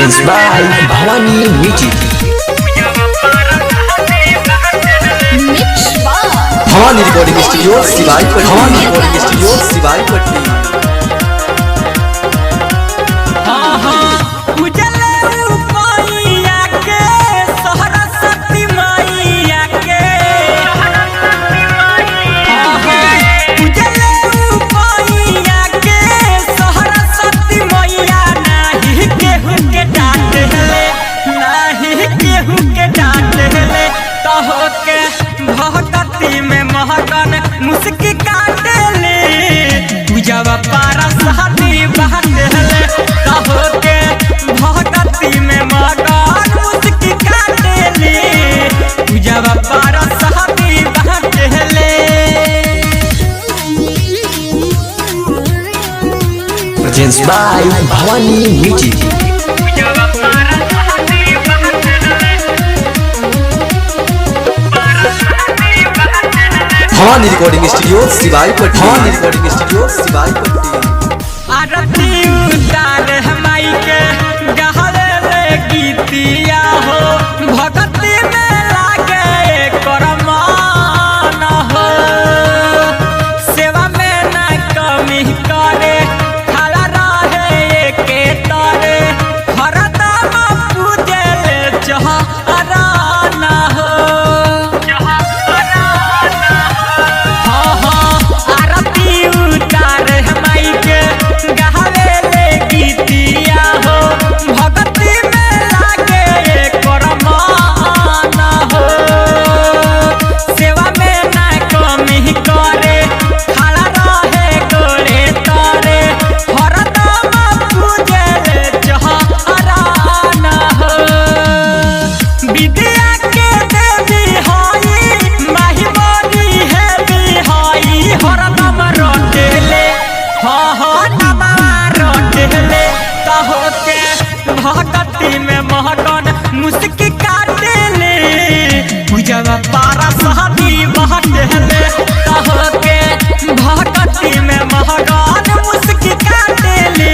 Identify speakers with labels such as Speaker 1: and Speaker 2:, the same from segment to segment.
Speaker 1: Presents by Bhavani Music. Bhavani Recording Studio, Sivai Patti. Bhavani Recording Studio, Sivai Patti.
Speaker 2: भगती में महकन मुस्की काटे ले पूजावा पारा शादी बाटे ले कहो के भगती में महकन मुस्की काटे ले पूजावा पारा शादी बाटे ले।
Speaker 1: Presents by Bhavani Music. Bhavani Recording Studio, Sivai Patti. Bhavani Recording Studio, Sivai Patti.
Speaker 2: आरती उतार हमाई के गहरे ले गीतिया हो भगती में लागे करमान हो सेवा में न कमी करे खड़ा रहे के तरे हरदम पूजे ले चहराना हो। आरती उतार हमाई के गहरे ले गीतिया हो भगती में लागे करमान हो सेवा में न कमी करे खड़ा रहे गोरे तरे हरदम पूजे ले चहराना हो। विद्या के देवी हई माही बनी है बिहाई हरदम रोटेले नमः रोटेले कहो के भगती में महकन मुस्की काटे ले पूजावा पारा शादी बाटे ले कहो के भगती में महकन मुस्की काटे ले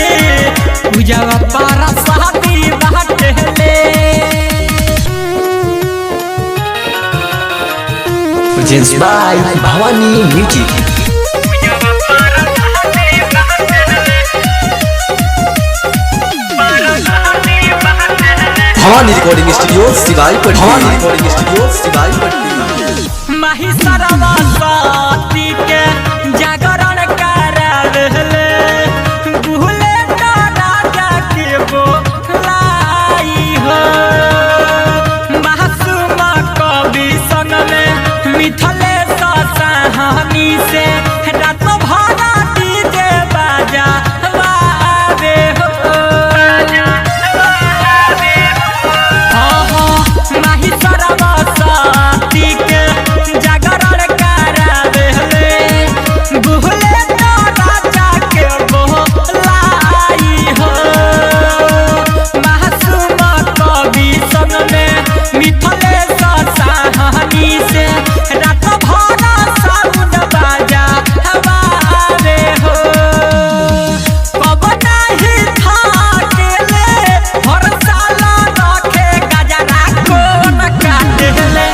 Speaker 2: पूजावा पारा शादी बाटे ले।
Speaker 1: Presents by Bhavani Music. Bhavani Recording Studio, Sivai Patti. Bhavani Recording Studio, Sivai Patti.
Speaker 2: माही सरस्वती के जागरण कराले भूले तो राजा के बोलाई हो मासूम कवि संग में मिथले सहानी से रात भरा डीजे बाजा बाबे हो माही सरस्वती के जागरण करावे भूले तो राजा के बोलाई हो मासूम कवि संग में मिथले सहानी से रात भरा साउंड बाजा बाबे हो कब नहीं था अकेले हर साल रखे गजरा कोन काटे ले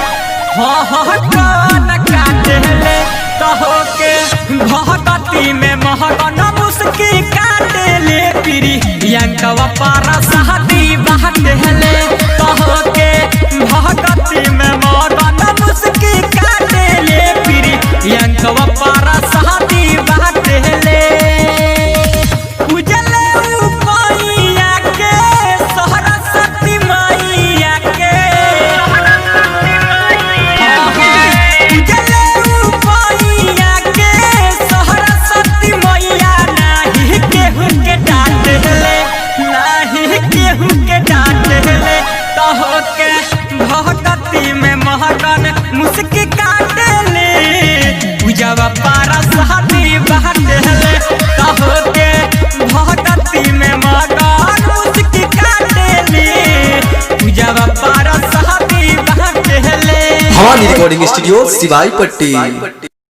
Speaker 2: कोन काटे ले कहो के भगती में महकन मुस्की काटे ले प्रियंका पारा शादी बाटे ले कहो के भगती में महकन मुस्की काटे ले प्रियंका पारा शादी बाटे ले। उजले उपैया के सरस्वती मैया के उजले उपैया के सरस्वती मैया नाही केहू के डांट ले नाही केहू के डांट ले कहो के भगती में महकन मुस्की काटे ले पूजावा पारा शादी बाटे ले कहो के भगती में महकन मुस्की काटे ले पूजावा पारा शादी बाटे ले।
Speaker 1: Bhavani Recording Studio, Sivai Patti.